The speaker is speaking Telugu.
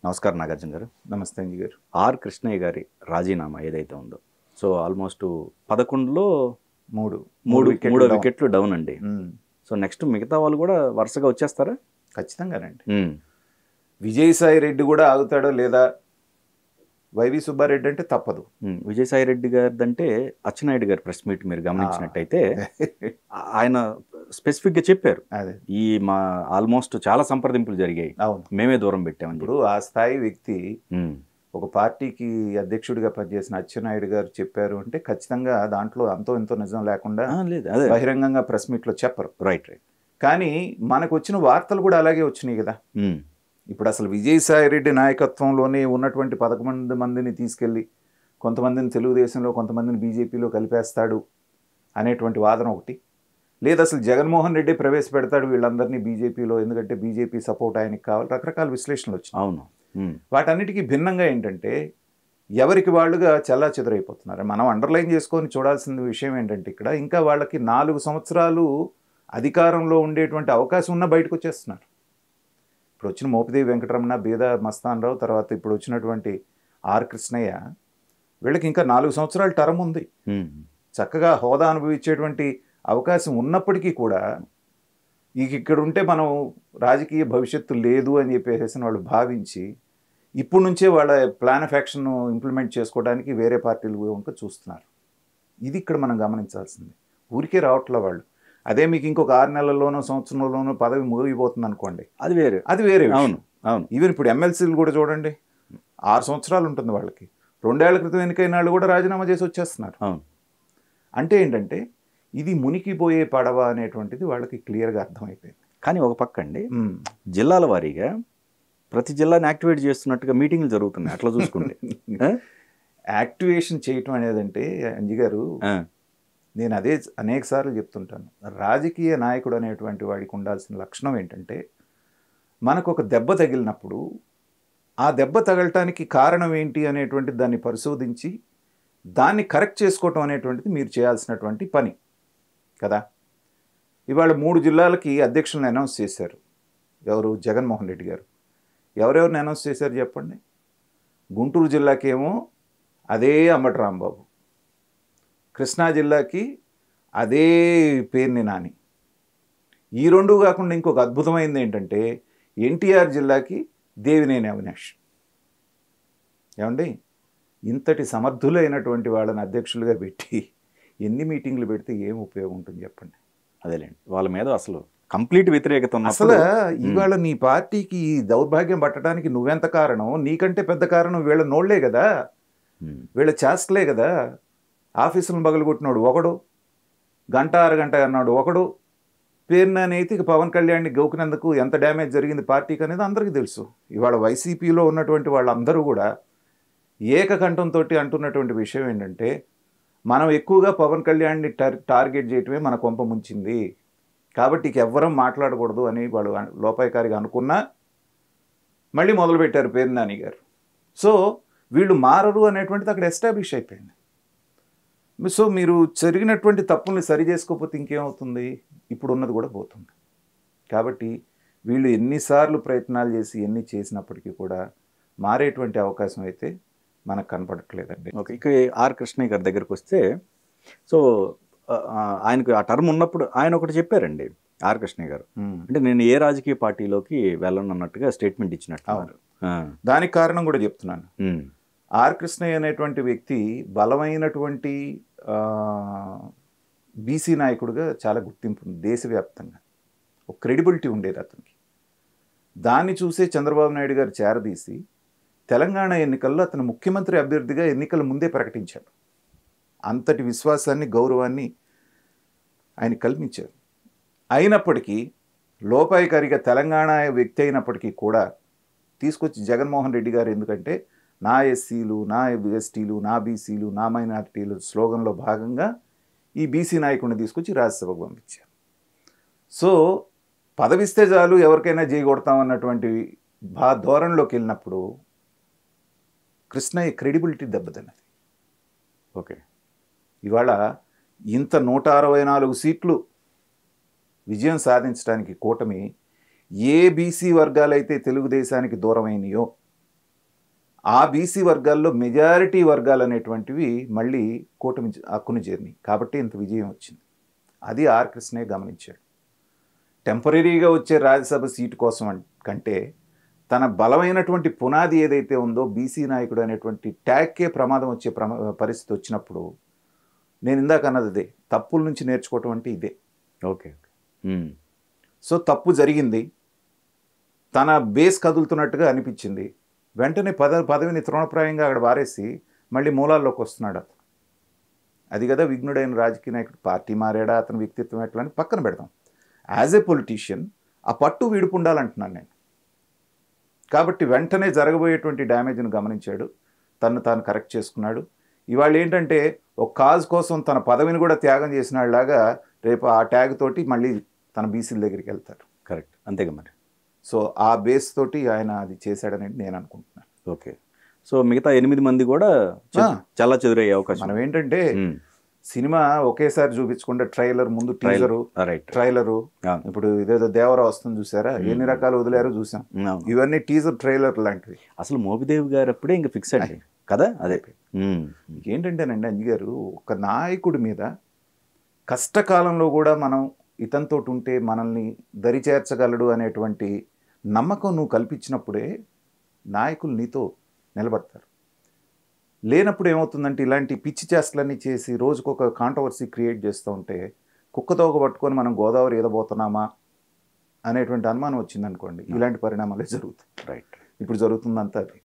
నమస్కారం నాగార్జున గారు. నమస్తే అంజి గారు. ఆర్ కృష్ణయ్య గారి రాజీనామా ఏదైతే ఉందో, సో ఆల్మోస్ట్ 11లో మూడు మూడో వికెట్లు డౌన్ అండి. ఉమ్, సో నెక్స్ట్ మిగతా వాళ్ళు కూడా వరుసగా వచ్చేస్తారా? ఖచ్చితంగానండి. విజయసాయి రెడ్డి కూడా ఆగుతాడో లేదా, వైవి సుబ్బారెడ్డి అంటే తప్పదు. విజయసాయి రెడ్డి గారిది అంటే అచ్చెన్నాయుడు గారి ప్రెస్ మీట్ మీరు గమనించినట్టయితే ఆయన స్పెసిఫిక్గా చెప్పారు, అదే ఈ మా ఆల్మోస్ట్ చాలా సంప్రదింపులు జరిగాయి, అవును. మేమే దూరం పెట్టామని. ఇప్పుడు ఆ స్థాయి వ్యక్తి ఒక పార్టీకి అధ్యక్షుడిగా పనిచేసిన అచ్చెన్నాయుడు గారు చెప్పారు అంటే ఖచ్చితంగా దాంట్లో అంతో ఎంతో నిజం లేకుండా లేదు, అదే బహిరంగంగా ప్రెస్ మీట్లో చెప్పరు. రైట్. కానీ మనకు వచ్చిన వార్తలు కూడా అలాగే వచ్చినాయి కదా. ఇప్పుడు అసలు విజయసాయి రెడ్డి నాయకత్వంలోనే ఉన్నటువంటి 11 మందిని తీసుకెళ్ళి కొంతమందిని తెలుగుదేశంలో కొంతమందిని బీజేపీలో కలిపేస్తాడు అనేటువంటి వాదన ఒకటి, లేదా అసలు జగన్మోహన్ రెడ్డి ప్రవేశపెడతాడు వీళ్ళందరినీ బీజేపీలో, ఎందుకంటే బీజేపీ సపోర్ట్ ఆయనకి కావాలి, రకరకాల విశ్లేషణలు వచ్చినాయి. అవును. వాటన్నిటికీ భిన్నంగా ఏంటంటే ఎవరికి వాళ్ళుగా చల్లా చెదరైపోతున్నారు. మనం అండర్లైన్ చేసుకొని చూడాల్సిన విషయం ఏంటంటే ఇక్కడ ఇంకా వాళ్ళకి 4 సంవత్సరాలు అధికారంలో ఉండేటువంటి అవకాశం ఉన్న బయటకు వచ్చేస్తున్నారు. ఇప్పుడు వచ్చిన మోపిదేవి వెంకటరమణ, బీద మస్తాన్ రావు, తర్వాత ఇప్పుడు వచ్చినటువంటి ఆర్ కృష్ణయ్య, వీళ్ళకి ఇంకా 4 సంవత్సరాల టర్మ్ ఉంది. చక్కగా హోదా అనుభవించేటువంటి అవకాశం ఉన్నప్పటికీ కూడా ఇక్కడ ఉంటే మనం రాజకీయ భవిష్యత్తు లేదు అని చెప్పేసి వాళ్ళు భావించి ఇప్పుడు నుంచే వాళ్ళ ప్లాన్ ఆఫ్ యాక్షన్ ఇంప్లిమెంట్ చేసుకోవడానికి వేరే పార్టీలు ఇంకా చూస్తున్నారు. ఇది ఇక్కడ మనం గమనించాల్సింది. ఊరికే రావట్లే వాళ్ళు. అదే మీకు ఇంకొక 6 నెలల్లోనో సంవత్సరంలోనో పదవి ముగిపోతుంది అనుకోండి, అది వేరే. అవును, అవును. ఈవెన్ ఇప్పుడు ఎమ్మెల్సీలు కూడా చూడండి, 6 సంవత్సరాలు ఉంటుంది వాళ్ళకి. 2 ఏళ్ల క్రితం ఎన్నికైన వాళ్ళు కూడా రాజీనామా చేసి వచ్చేస్తున్నారు. అవును. అంటే ఏంటంటే ఇది మునికిపోయే పడవ అనేటువంటిది వాళ్ళకి క్లియర్గా అర్థమైపోయింది. కానీ ఒక పక్క అండి, జిల్లాల వారీగా ప్రతి జిల్లాని యాక్టివేట్ చేస్తున్నట్టుగా మీటింగ్లు జరుగుతున్నాయి. అట్లా చూసుకుంటే యాక్టివేషన్ చేయటం అనేదంటే అంజి గారు, నేను అదే అనేక సార్లు చెప్తుంటాను, రాజకీయ నాయకుడు అనేటువంటి వాడికి ఉండాల్సిన లక్షణం ఏంటంటే మనకు ఒక దెబ్బ తగిలినప్పుడు ఆ దెబ్బ తగలటానికి కారణం ఏంటి అనేటువంటి దాన్ని పరిశోధించి దాన్ని కరెక్ట్ చేసుకోవటం అనేటువంటిది మీరు చేయాల్సినటువంటి పని కదా. ఇవాళ 3 జిల్లాలకి అధ్యక్షులను అనౌన్స్ చేశారు. ఎవరు? జగన్మోహన్ రెడ్డి గారు. ఎవరెవరిని అనౌన్స్ చేశారు చెప్పండి. గుంటూరు జిల్లాకేమో అదే అంబటి రాంబాబు, కృష్ణా జిల్లాకి అదే పేర్ని నాని. ఈ 2 కాకుండా ఇంకొక అద్భుతమైనది ఏంటంటే ఎన్టీఆర్ జిల్లాకి దేవినేని అవినాష్. ఏమండి, ఇంతటి సమర్థులైనటువంటి వాళ్ళని అధ్యక్షులుగా పెట్టి ఎన్ని మీటింగ్లు పెడితే ఏం ఉపయోగం ఉంటుంది చెప్పండి. అదేలేండి, వాళ్ళ మీద అసలు కంప్లీట్ వ్యతిరేకత ఉంది. అసలు ఇవాళ నీ పార్టీకి దౌర్భాగ్యం పట్టడానికి నువ్వెంత కారణం? నీకంటే పెద్ద కారణం వీళ్ళ నోళ్లే కదా, వీళ్ళ చేస్తలే కదా. ఆఫీసులను బగలగొట్టినాడు ఒకడు, గంట అరగంట అన్నాడు ఒకడు, పేరునైతే ఇక పవన్ కళ్యాణ్ని గౌకినందుకు ఎంత డ్యామేజ్ జరిగింది పార్టీకి అనేది అందరికీ తెలుసు. ఇవాళ వైసీపీలో ఉన్నటువంటి వాళ్ళందరూ కూడా ఏకకంఠంతో అంటున్నటువంటి విషయం ఏంటంటే మనం ఎక్కువగా పవన్ కళ్యాణ్ని టార్గెట్ చేయటమే మన కొంప ముంచింది, కాబట్టి ఇక ఎవ్వరం మాట్లాడకూడదు అని వాళ్ళు లోపాయకారిగా అనుకున్నా మళ్ళీ మొదలుపెట్టారు పేరు నాని గారు. సో వీళ్ళు మారరు అనేటువంటిది అక్కడ ఎస్టాబ్లిష్ అయిపోయింది. సో మీరు జరిగినటువంటి తప్పుల్ని సరి చేసుకోకపోతే ఇంకేమవుతుంది? ఇప్పుడు ఉన్నది కూడా పోతుంది. కాబట్టి వీళ్ళు ఎన్నిసార్లు ప్రయత్నాలు చేసి ఎన్ని చేసినప్పటికీ కూడా మారేటువంటి అవకాశం అయితే మనకు కనపడట్లేదండి. ఓకే, ఇక ఆర్ కృష్ణయ్య గారి దగ్గరికి వస్తే, సో ఆయనకు ఆ టర్మ్ ఉన్నప్పుడు ఆయన ఒకటి చెప్పారండి ఆర్ కృష్ణయ్య గారు, అంటే నేను ఏ రాజకీయ పార్టీలోకి వెళ్ళను అన్నట్టుగా స్టేట్మెంట్ ఇచ్చినట్టు. దానికి కారణం కూడా చెప్తున్నాను. ఆర్ కృష్ణయ్య అనేటువంటి వ్యక్తి బలమైనటువంటి బీసీ నాయకుడిగా చాలా గుర్తింపు ఉంది దేశవ్యాప్తంగా, ఒక క్రెడిబిలిటీ ఉండేది అతనికి. దాన్ని చూసే చంద్రబాబు నాయుడు గారు చేరదీసి తెలంగాణ ఎన్నికల్లో అతను ముఖ్యమంత్రి అభ్యర్థిగా ఎన్నికల ముందే ప్రకటించారు. అంతటి విశ్వాసాన్ని, గౌరవాన్ని ఆయన కల్పించారు. అయినప్పటికీ లోపాయికారిగా తెలంగాణ వ్యక్తి అయినప్పటికీ కూడా తీసుకొచ్చి జగన్మోహన్ రెడ్డి గారు, ఎందుకంటే నా ఎస్సీలు, నా ఎస్టీలు, నా బీసీలు, నా మైనారిటీలు స్లోగన్లో భాగంగా ఈ బీసీ నాయకుడిని తీసుకొచ్చి రాజ్యసభకు పంపించారు. సో పదవిస్తే చాలు ఎవరికైనా చేయగొడతామన్నటువంటి ధోరణిలోకి వెళ్ళినప్పుడు కృష్ణయ్య క్రెడిబిలిటీ దెబ్బతిన్నది. ఓకే, ఇవాళ ఇంత 164 సీట్లు విజయం సాధించడానికి కూటమి ఏ బీసీ వర్గాలైతే తెలుగుదేశానికి దూరమైనయో ఆ బీసీ వర్గాల్లో మెజారిటీ వర్గాలు అనేటువంటివి మళ్ళీ కూటమి హక్కును చేరినాయి. కాబట్టి ఇంత విజయం వచ్చింది. అది ఆర్ కృష్ణయ్య గమనించాడు. టెంపరీగా వచ్చే రాజ్యసభ సీటు కోసం కంటే తన బలమైనటువంటి పునాది ఏదైతే ఉందో బీసీ నాయకుడు అనేటువంటి ట్యాగ్కే ప్రమాదం వచ్చే పరిస్థితి వచ్చినప్పుడు నేను ఇందాక అన్నది అదే, తప్పుల నుంచి నేర్చుకోవటం అంటే ఇదే. ఓకే. సో తప్పు జరిగింది, తన బేస్ కదులుతున్నట్టుగా అనిపించింది, వెంటనే పదవిని తృణప్రాయంగా అక్కడ వారేసి మళ్ళీ మూలాల్లోకి వస్తున్నాడు అతను. అది కదా విఘ్నుడైన రాజకీయ నాయకుడు. పార్టీ మారాడా, అతని వ్యక్తిత్వం ఎట్లా అని పక్కన పెడదాం. యాజ్ ఏ పొలిటీషియన్ ఆ పట్టు విడుపు ఉండాలంటున్నాను నేను. కాబట్టి వెంటనే జరగబోయేటువంటి డ్యామేజ్ని గమనించాడు, తను తాను కరెక్ట్ చేసుకున్నాడు. ఇవాళ ఏంటంటే ఒక కాజ్ కోసం తన పదవిని కూడా త్యాగం చేసినలాగా రేపు ఆ ట్యాగ్ తోటి మళ్ళీ తన బీసీల దగ్గరికి వెళ్తారు. కరెక్ట్, అంతేగా మరి. సో ఆ బేస్ తోటి ఆయన అది చేశాడని నేను అనుకుంటున్నాను. ఓకే. సో మిగతా 8 మంది కూడా చాలా చెదురయ్యే అవకాశం. మనం ఏంటంటే సినిమా ఒకేసారి చూపించకుండా ట్రైలర్ ముందు టీజరు, ట్రైలరు, ఇప్పుడు ఇదేదో దేవరా వస్తుంది చూసారా, ఎన్ని రకాలు వదిలేరో చూసాం. ఇవన్నీ టీజర్ ట్రైలర్ లాంటివి. అసలు మోపిదేవి గారు అప్పుడే ఇంకా ఫిక్స్ అండి కదా. అదే ఏంటంటేనండి అంజి గారు, ఒక నాయకుడి మీద కష్టకాలంలో కూడా మనం ఇతనితో ఉంటే మనల్ని దరిచేర్చగలడు అనేటువంటి నమ్మకం నువ్వు కల్పించినప్పుడే నాయకులు నీతో నిలబడతారు. లేనప్పుడు ఏమవుతుందంటే ఇలాంటి పిచ్చి చేష్టలన్నీ చేసి రోజుకొక కాంట్రవర్సీ క్రియేట్ చేస్తూ ఉంటే కుక్కతోక పట్టుకొని మనం గోదావరి ఈదబోతున్నామా అనేటువంటి అనుమానం వచ్చిందనుకోండి, ఇలాంటి పరిణామాలే జరుగుతాయి. రైట్. ఇప్పుడు జరుగుతుందంతా అది.